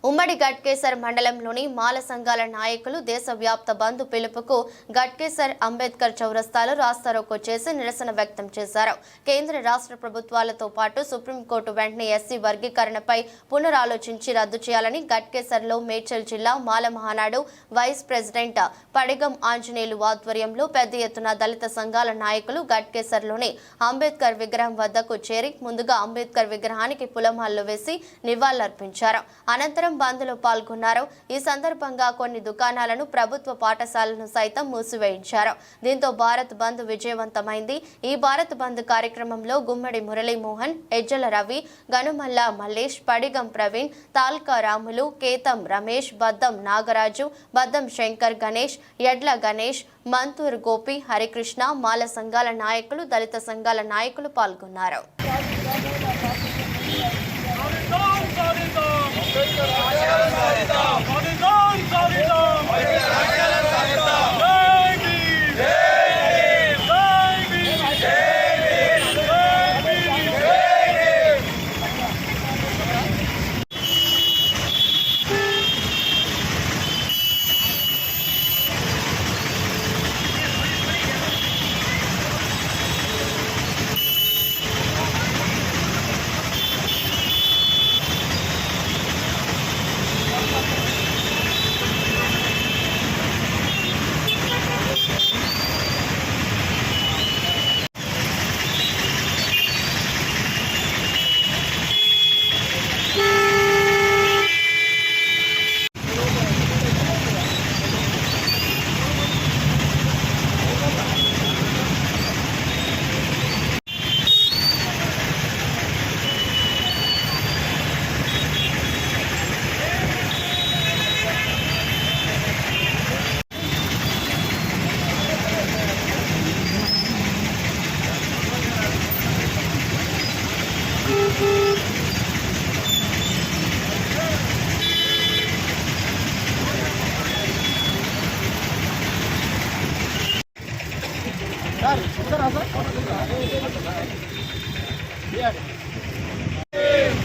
ఉమ్మడి గట్కేసర్ మండలంలోని మాల సంఘాల నాయకులు దేశవ్యాప్త బంద్ పిలుపుకు గట్కేసర్ అంబేద్కర్ చౌరస్తాలో రాస్తారోకో చేసి నిరసన వ్యక్తం చేశారు. కేంద్ర రాష్ట్ర ప్రభుత్వాలతో పాటు సుప్రీంకోర్టు వెంటనే ఎస్సీ వర్గీకరణపై పునరాలోచించి రద్దు చేయాలని గట్కేసర్లో మేడ్చల్ జిల్లా మాల మహానాడు వైస్ ప్రెసిడెంట్ పడిగం ఆంజనేయులు ఆధ్వర్యంలో పెద్ద ఎత్తున దళిత సంఘాల నాయకులు గట్కేసర్లోని అంబేద్కర్ విగ్రహం వద్దకు చేరి ముందుగా అంబేద్కర్ విగ్రహానికి పూలమాలలు వేసి నివాళులర్పించారు. అనంతరం బంద్లో పాల్గొన్నారు. ఈ సందర్భంగా కొన్ని దుకాణాలను, ప్రభుత్వ పాఠశాలను సైతం మూసివేయించారు. దీంతో భారత్ బంద్ విజయవంతమైంది. ఈ భారత్ బంద్ కార్యక్రమంలో గుమ్మడి మురళీమోహన్, ఎజ్జల రవి, గనుమల్ల మల్లేష్, పడిగం ప్రవీణ్, తాల్కా రాములు, కేతం రమేష్, బద్దం నాగరాజు, బద్దం శంకర్, గణేష్, యడ్ల గణేష్, మంతూర్ గోపి, హరికృష్ణ, మాల సంఘాల నాయకులు, దళిత సంఘాల నాయకులు పాల్గొన్నారు.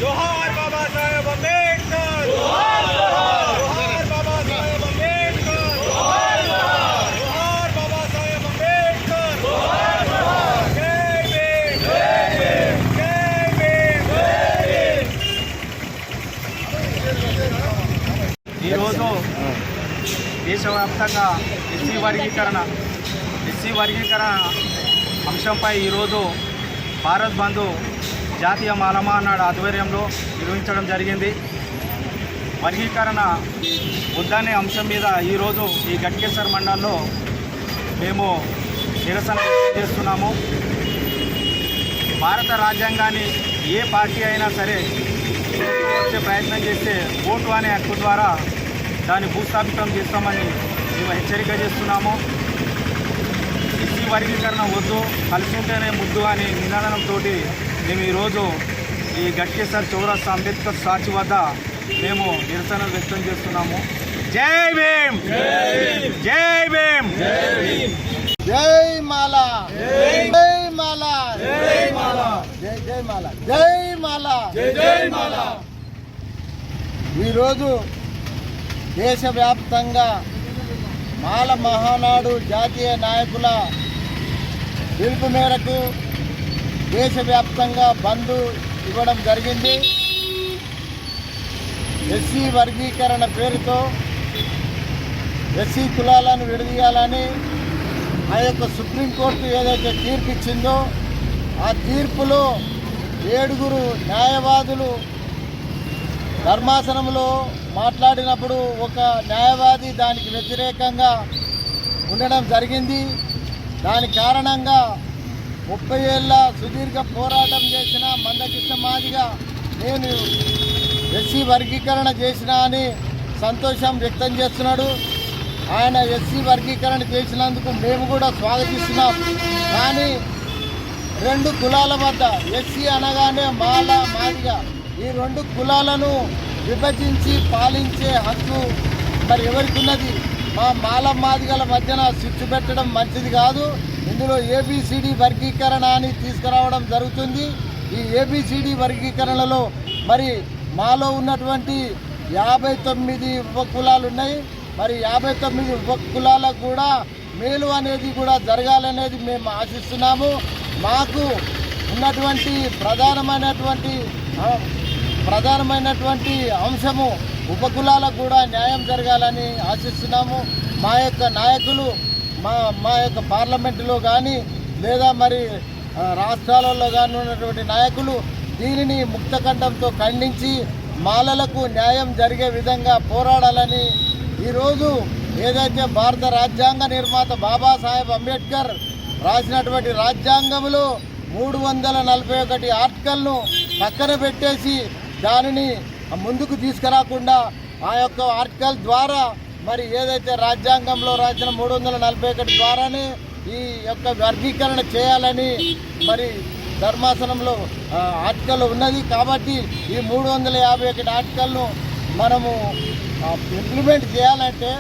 जोहार बाबा साहेब अंबेडकर, जोहार बाबा साहेब अंबेडकर, जोहार बाबा साहेब अंबेडकर, जय भीम, जय भीम, जय भीम। ఈ రోజు దేశవ్యాప్తంగా ఎస్సీ వర్గీకరణ అంశంపై ఈరోజు భారత్ బంద్ జాతీయ మాల మహానాడు ఆధ్వర్యంలో నిర్వహించడం జరిగింది. వర్గీకరణ వద్దనే అంశం మీద ఈరోజు ఈ గట్కేసర్ మండలంలో మేము నిరసన చేస్తున్నాము. భారత రాజ్యాంగాన్ని ఏ పార్టీ అయినా సరే వచ్చే ప్రయత్నం చేస్తే ఓటు అనే హక్కు ద్వారా దాన్ని భూస్థాపితం చేస్తామని మేము హెచ్చరిక చేస్తున్నాము. ఎస్సీ వర్గీకరణ వద్దు, కలిసి ఉంటేనే ముద్దు అనే నినాదంతో మేము ఈరోజు ఈ గట్కేసర్ చౌరస్తా అంబేద్కర్ స్టాచ్యూ వద్ద మేము నిరసన వ్యక్తం చేస్తున్నాము. జై భీమ్, జై భీమ్, జై మాల, జై మాల, జై మాల, జై జై మాల, జై మాల, జై మాల. ఈరోజు దేశవ్యాప్తంగా మాల మహానాడు జాతీయ నాయకుల పిలుపు మేరకు దేశవ్యాప్తంగా బంద్ ఇవ్వడం జరిగింది. ఎస్సీ వర్గీకరణ పేరుతో ఎస్సీ కులాలను విడదీయాలని ఆ యొక్క సుప్రీంకోర్టు ఏదైతే తీర్పు ఇచ్చిందో ఆ తీర్పులో 7 న్యాయవాదులు ధర్మాసనంలో మాట్లాడినప్పుడు ఒక న్యాయవాది దానికి వ్యతిరేకంగా ఉండడం జరిగింది. దాని కారణంగా 30 ఏళ్ళ సుదీర్ఘ పోరాటం చేసిన మందకృష్ణ మాదిగా నేను ఎస్సీ వర్గీకరణ చేసిన అని సంతోషం వ్యక్తం చేస్తున్నాడు. ఆయన ఎస్సీ వర్గీకరణ చేసినందుకు మేము కూడా స్వాగతిస్తున్నాం. కానీ 2 కులాల మధ్య ఎస్సీ అనగానే మాల, మాదిగా ఈ 2 కులాలను విభజించి పాలించే హక్కు మరి ఎవరికి ఉన్నది? మా మాల మాదిగల మధ్యన చిచ్చు పెట్టడం మంచిది కాదు. ఇందులో ఏబిసిడి వర్గీకరణ అని తీసుకురావడం జరుగుతుంది. ఈ ఏబిసిడి వర్గీకరణలో మరి మాలో ఉన్నటువంటి 59 ఉపకులాలు ఉన్నాయి. మరి 59 ఉపకులాలకు కూడా మేలు అనేది కూడా జరగాలనేది మేము ఆశిస్తున్నాము. మాకు ఉన్నటువంటి ప్రధానమైనటువంటి అంశము ఉపకులాలకు కూడా న్యాయం జరగాలని ఆశిస్తున్నాము. మా యొక్క నాయకులు మా యొక్క పార్లమెంటులో కానీ లేదా మరి రాష్ట్రాలలో కానీ ఉన్నటువంటి నాయకులు దీనిని ముక్తకంఠంతో ఖండించి మాలలకు న్యాయం జరిగే విధంగా పోరాడాలని ఈరోజు ఏదైతే భారత రాజ్యాంగ నిర్మాత బాబాసాహెబ్ అంబేద్కర్ రాసినటువంటి రాజ్యాంగంలో 341 ఆర్టికల్ను పక్కన పెట్టేసి దానిని ముందుకు తీసుకురాకుండా ఆ యొక్క ఆర్టికల్ ద్వారా మరి ఏదైతే రాజ్యాంగంలో రాసిన 341 ద్వారానే ఈ యొక్క వర్గీకరణ చేయాలని మరి ధర్మాసనంలో ఆర్టికల్ ఉన్నది. కాబట్టి ఈ 351 ఆర్టికల్ను మనము ఇంప్లిమెంట్ చేయాలంటే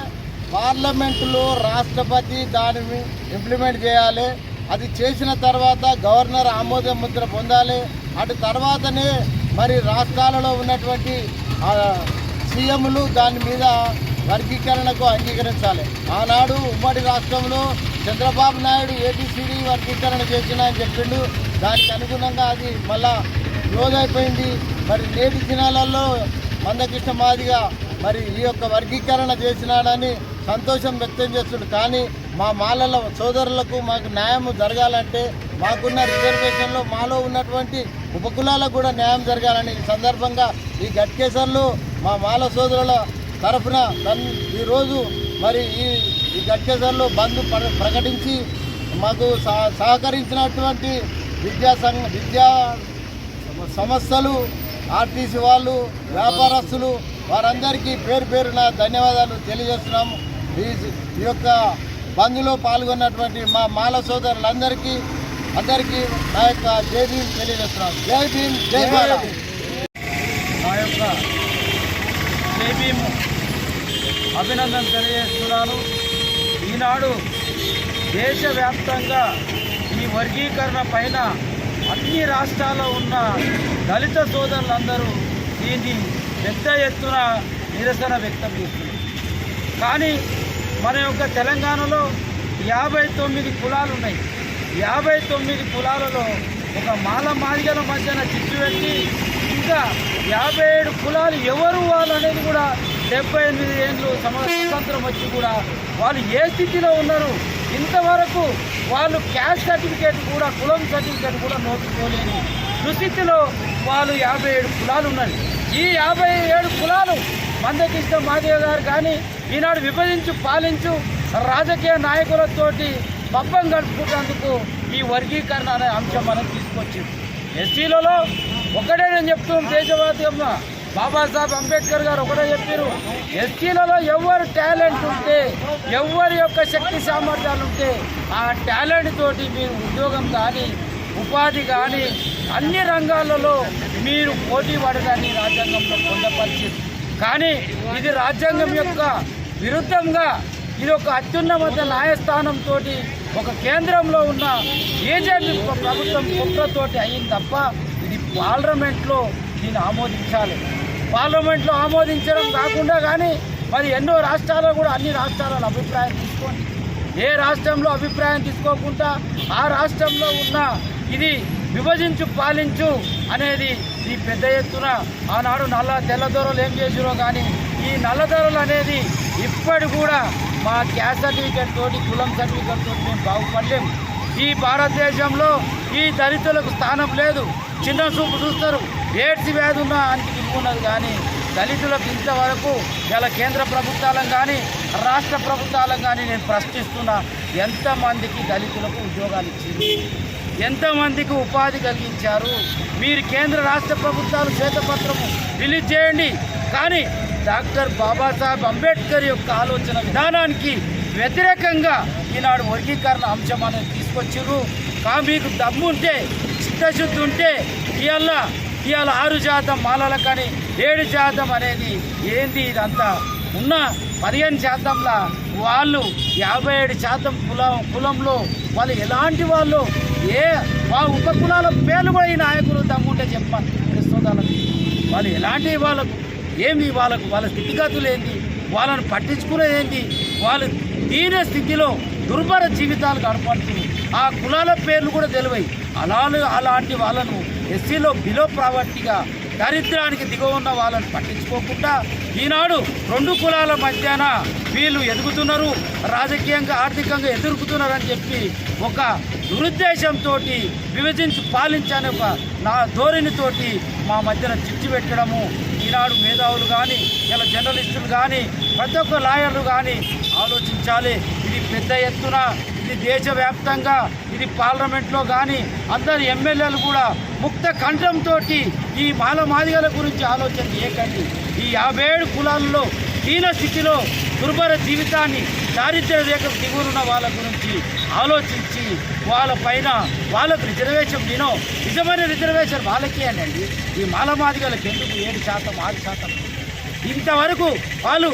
పార్లమెంటులో రాష్ట్రపతి దానిని ఇంప్లిమెంట్ చేయాలి. అది చేసిన తర్వాత గవర్నర్ ఆమోద ముద్ర పొందాలి. అటు తర్వాతనే మరి రాష్ట్రాలలో ఉన్నటువంటి సీఎంలు దాని మీద వర్గీకరణకు అంగీకరించాలి. ఆనాడు ఉమ్మడి రాష్ట్రంలో చంద్రబాబు నాయుడు ABCD వర్గీకరణ చేసిన అని చెప్పిండు. దానికి అనుగుణంగా అది మళ్ళా క్లోజ్ అయిపోయింది. మరి నేటి దినాలలో మందకృష్ణ మాదిగా మరి ఈ యొక్క వర్గీకరణ చేసినాడని సంతోషం వ్యక్తం చేస్తుంది. కానీ మా మాలల సోదరులకు మాకు న్యాయం జరగాలంటే మాకున్న రిజర్వేషన్లో మాలో ఉన్నటువంటి ఉపకులాలకు కూడా న్యాయం జరగాలని ఈ సందర్భంగా ఈ గట్కేసర్లో మా మాల సోదరుల తరఫున ఈరోజు మరి ఈ గట్కేసర్లో బంద్ ప్రకటించి మాకు సహకరించినటువంటి విద్యా సంస్థలు, ఆర్టీసీ వాళ్ళు, వ్యాపారస్తులు వారందరికీ పేరు పేరున ధన్యవాదాలు తెలియజేస్తున్నాము. ఈ యొక్క బంద్లో పాల్గొన్నటువంటి మా మాల సోదరులందరికీ నా యొక్క జై భీమ్ తెలియజేస్తున్నాం. జై భీమ్, జై భారత్. నా యొక్క జై భీమ్ అభినందన తెలియజేస్తున్నాను. ఈనాడు దేశవ్యాప్తంగా ఈ వర్గీకరణ పైన అన్ని రాష్ట్రాల్లో ఉన్న దళిత సోదరులందరూ దీన్ని పెద్ద ఎత్తున నిరసన వ్యక్తం చేస్తున్నారు. కానీ మన యొక్క తెలంగాణలో 59 కులాలు ఉన్నాయి. 59 కులాలలో ఒక మాదిగల మధ్యన చిచ్చు పెట్టి ఇంకా 57 కులాలు ఎవరు వాళ్ళు అనేది కూడా 78 ఏళ్ళు స్వతంత్రం వచ్చి కూడా వాళ్ళు ఏ స్థితిలో ఉన్నారు, ఇంతవరకు వాళ్ళు క్యాస్ట్ సర్టిఫికేట్ కూడా, కులం సర్టిఫికేట్ కూడా నోచుకోలేని దుస్థితిలో వాళ్ళు 57 కులాలు ఉన్నాయి. ఈ 57 కులాలు మందకృష్ణ మాదిగ గారు కానీ ఈనాడు విభజించు పాలించు రాజకీయ నాయకులతోటి పబ్బం గడుపుకున్నందుకు ఈ వర్గీకరణ అనే అంశం మనం తీసుకొచ్చింది. ఎస్సీలలో ఒకటే నేను చెప్తున్నాం, దేశవాదమ్మ బాబాసాహెబ్ అంబేద్కర్ గారు ఒకటే చెప్పారు, ఎస్సీలలో ఎవరు టాలెంట్ ఉంటే, ఎవరి యొక్క శక్తి సామర్థ్యాలు ఉంటే ఆ టాలెంట్ తోటి మీరు ఉద్యోగం కానీ ఉపాధి కానీ అన్ని రంగాలలో మీరు పోటీ పడడాన్ని రాజ్యాంగంలో పొందపరిచింది. కానీ ఇది రాజ్యాంగం యొక్క విరుద్ధంగా ఇది ఒక అత్యున్నత న్యాయస్థానంతో ఒక కేంద్రంలో ఉన్న బీజేపీ ప్రభుత్వం కుట్రతోటి అయింది తప్ప ఇది పార్లమెంట్లో దీన్ని ఆమోదించాలి. పార్లమెంట్లో ఆమోదించడం కాకుండా కానీ మరి ఎన్నో రాష్ట్రాల్లో కూడా అన్ని రాష్ట్రాలలో అభిప్రాయం తీసుకోండి. ఏ రాష్ట్రంలో అభిప్రాయం తీసుకోకుండా ఆ రాష్ట్రంలో ఉన్న ఇది విభజించు పాలించు అనేది ఈ పెద్ద ఎత్తున ఆనాడు తెల్లదొరలు ఏం చేసిరో కానీ ఈ నల్లదొరలు అనేది ఇప్పటి కూడా మా క్యాస్ట్ సర్టిఫికేట్ తోటి, కులం సర్టిఫికేట్ తోటి మేము బాగుపడలేము. ఈ భారతదేశంలో ఈ దళితులకు స్థానం లేదు. చిన్న చూపు చూస్తారు. ఎయిడ్స్ వ్యాధి ఉన్న అంటికి ఉన్నది కానీ దళితులకు ఇంతవరకు ఇలా కేంద్ర ప్రభుత్వాలను కానీ రాష్ట్ర ప్రభుత్వాలను కానీ నేను ప్రశ్నిస్తున్నా, ఎంతమందికి దళితులకు ఉద్యోగాలు ఇచ్చింది, ఎంతమందికి ఉపాధి కలిగించారు? మీరు కేంద్ర రాష్ట్ర ప్రభుత్వాలు శ్వేతపత్రము రిలీజ్ చేయండి. కానీ డాక్టర్ బాబాసాహెబ్ అంబేద్కర్ యొక్క ఆలోచన విధానానికి వ్యతిరేకంగా ఈనాడు వర్గీకరణ అంశం అనేది తీసుకొచ్చారు. మీకు దమ్ముంటే, చిత్తశుద్ధి ఉంటే ఇవాళ 6% మాలల కానీ 7% అనేది ఏంది? ఇదంతా ఉన్న 15%లా వాళ్ళు 57% కులంలో వాళ్ళు ఎలాంటి వాళ్ళు, ఉప కులాల పేర్లు కూడా ఈ నాయకులు దమ్ముంటే చెప్పాలి. ప్రస్తుతాలకు వాళ్ళు ఎలాంటి వాళ్ళకు ఏమి వాళ్ళ స్థితిగతులు ఏంది, వాళ్ళను పట్టించుకునేది ఏంది, వాళ్ళు దీన స్థితిలో దుర్భర జీవితాలు గడపడుతుంది. ఆ కులాల పేర్లు కూడా తెలివై అలాంటి వాళ్ళను ఎస్సీలో బిలో ప్రావర్టీగా దరిద్రానికి దిగువ ఉన్న వాళ్ళని పట్టించుకోకుండా ఈనాడు రెండు కులాల మధ్యాన వీళ్ళు ఎదుగుతున్నారు, రాజకీయంగా ఆర్థికంగా ఎదుర్కొతున్నారని చెప్పి ఒక దురుద్దేశంతో విభజించి పాలించనే ఒక ధోరణితోటి మా మధ్యన చిచ్చు పెట్టడము. ఈనాడు మేధావులు కానీ ఇలా జర్నలిస్టులు కానీ ప్రతి ఒక్క లాయర్లు కానీ ఆలోచించాలి. ఇది పెద్ద ఎత్తున, ఇది దేశవ్యాప్తంగా, ఇది పార్లమెంట్లో కానీ అందరు ఎమ్మెల్యేలు కూడా ముక్త కంఠంతో ఈ మాదిగల గురించి ఆలోచన చేయకండి. ఈ 57 కులాల్లో దీన స్థితిలో దుర్భర జీవితాన్ని దారిద్ర్య రేఖకు దిగువనున్న వాళ్ళ గురించి ఆలోచించి వాళ్ళ పైన వాళ్ళకు రిజర్వేషన్ నిజమైన రిజర్వేషన్ వాళ్ళకే అండి. ఈ మాదిగలకు ఎందుకు 7%, 6%? ఇంతవరకు వాళ్ళు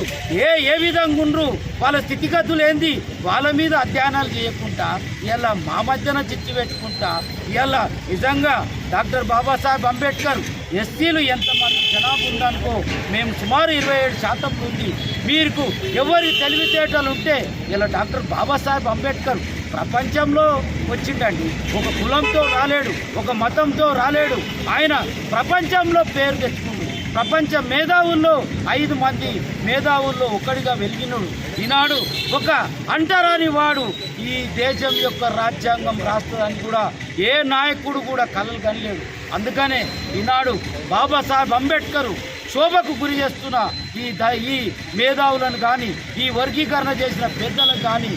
ఏ విధంగా ఉండ్రు, వాళ్ళ స్థితిగతులు ఏంది, వాళ్ళ మీద అధ్యయనాలు చేయకుండా ఇలా మా మధ్యన చిచ్చు పెట్టుకుంటా ఇలా నిజంగా డాక్టర్ బాబాసాహెబ్ అంబేద్కర్ ఎస్సీలు ఎంతమంది జనాభా ఉందనుకో మేము సుమారు 27% ఉంది. మీకు ఎవరి తెలివితేటలు ఉంటే ఇలా డాక్టర్ బాబాసాహెబ్ అంబేద్కర్ ప్రపంచంలో వచ్చిండండి. ఒక కులంతో రాలేడు, ఒక మతంతో రాలేడు. ఆయన ప్రపంచంలో పేరు తెచ్చుకుంటాడు. ప్రపంచ మేధావుల్లో 5 మంది మేధావుల్లో ఒకడిగా వెలిగినడు. ఈనాడు ఒక అంటరాని వాడు ఈ దేశం యొక్క రాజ్యాంగం రాస్తుందని కూడా ఏ నాయకుడు కూడా కలలు కనలేడు. అందుకనే ఈనాడు బాబాసాహెబ్ అంబేద్కర్ శోభకు గురి చేస్తున్న ఈ మేధావులను కానీ, ఈ వర్గీకరణ చేసిన పెద్దలకు కానీ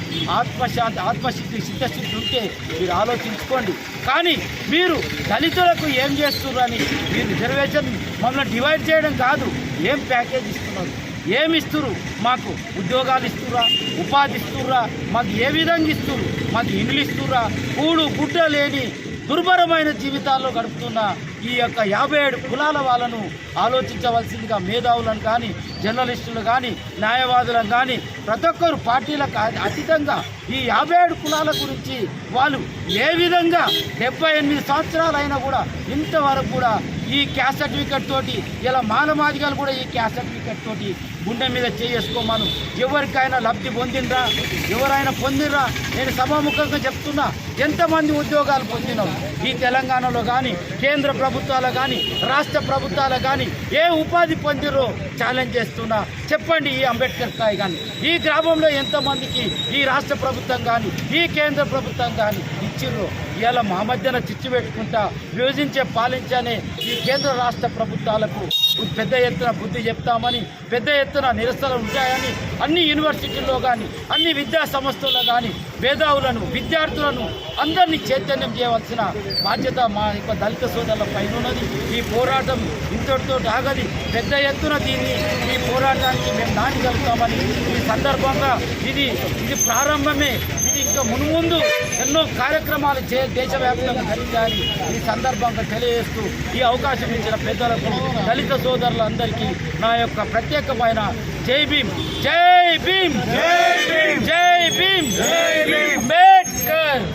సిద్ధశుద్ధి ఉంటే మీరు ఆలోచించుకోండి. కానీ మీరు దళితులకు ఏం చేస్తున్నారని మీరు రిజర్వేషన్ మమ్మల్ని డివైడ్ చేయడం కాదు, ఏం ప్యాకేజ్ ఇస్తున్నారు, ఏమి ఇస్తున్నారు, మాకు ఉద్యోగాలు ఇస్తుర్రా, ఉపాధి ఇస్తుర్రా, మాకు ఏ విధంగా ఇస్తున్నారు, మాకు ఇండ్లు ఇస్తుర్రా, కూడు గుడ్డ లేని దుర్భరమైన జీవితాల్లో గడుపుతున్న ఈ యొక్క 57 కులాల వాళ్ళను ఆలోచించవలసిందిగా మేధావులను కానీ, జర్నలిస్టులు కానీ, న్యాయవాదులను కానీ ప్రతి ఒక్కరు పార్టీలకు అతీతంగా ఈ 57 కులాల గురించి వాళ్ళు ఏ విధంగా 78 సంవత్సరాలు అయినా కూడా ఇంతవరకు కూడా ఈ క్యాస్ట్ సర్టిఫికెట్ తోటి ఇలా మాదిగలు కూడా ఈ క్యాస్ట్ సర్టిఫికెట్ తోటి గుండె మీద చేసుకోమను. ఎవరికైనా లబ్ధి పొందినరా, ఎవరైనా పొందినరా? నేను సభాముఖంగా చెప్తున్నా, ఎంతమంది ఉద్యోగాలు పొందినారు ఈ తెలంగాణలో కానీ, కేంద్ర ప్రభుత్వాలు కానీ, రాష్ట్ర ప్రభుత్వాలు కానీ ఏ ఉపాధి పొందిరో ఛాలెంజ్ చేస్తున్నా. చెప్పండి, ఈ అంబేద్కర్ స్థాయి కానీ ఈ గ్రామంలో ఎంతమందికి ఈ రాష్ట్ర ప్రభుత్వం కానీ ఈ కేంద్ర ప్రభుత్వం కానీ ఇచ్చిర్రో? ఇలా మా మధ్యన చిచ్చు పెట్టుకుంటా విభజించే పాలించనే ఈ కేంద్ర రాష్ట్ర ప్రభుత్వాలకు పెద్ద ఎత్తున బుద్ధి చెప్తామని, పెద్ద ఎత్తున నిరసనలు ఉంటాయని అన్ని యూనివర్సిటీల్లో కానీ, అన్ని విద్యా సంస్థల్లో కానీ మేధావులను, విద్యార్థులను అందరినీ చైతన్యం చేయవలసిన బాధ్యత మా యొక్క దళిత సోదరుల పైన ఉన్నది. ఈ పోరాటం ఇంతటితో ఆగది. పెద్ద ఎత్తున ఈ పోరాటానికి మేము నాటగలుగుతామని ఈ సందర్భంగా ఇది ప్రారంభమే. ఇది ఇంకా మున్ముందు ఎన్నో కార్యక్రమాలు దేశవ్యాప్తంగా జరుగుతాయని ఈ సందర్భంగా తెలియజేస్తూ ఈ అవకాశం ఇచ్చిన పెద్దలకు, దళిత సోదరులందరికీ నా యొక్క ప్రత్యేకమైన జై భీమ్, జై భీమ్, జై భీమ్, జై భీమ్, అంబేద్కర్.